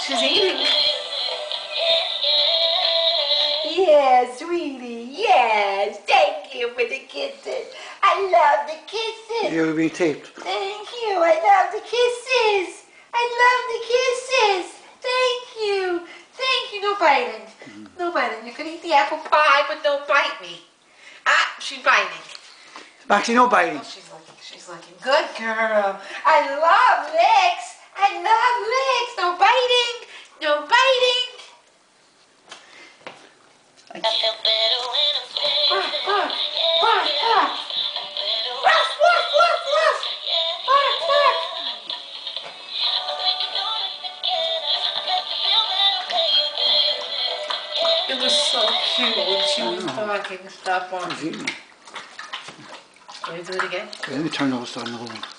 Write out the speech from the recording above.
She's eating. Yes, sweetie, yes. Thank you for the kisses. I love the kisses. You're being taped. Thank you. I love the kisses. I love the kisses. Thank you. Thank you. No biting. No biting. You can eat the apple pie, but don't bite me. Ah, she's biting. Actually, no biting. Oh, she's looking. She's looking. Good girl. I love licks. I love licks. No biting. No biting. I feel better when I'm Bark, bark, bark, bark. Ruff, ruff, ruff, ruff. Bark, bark. It was so cute when she was barking. Stop barking. He's eating. Can we do it again? Okay, let me turn those on the whole one.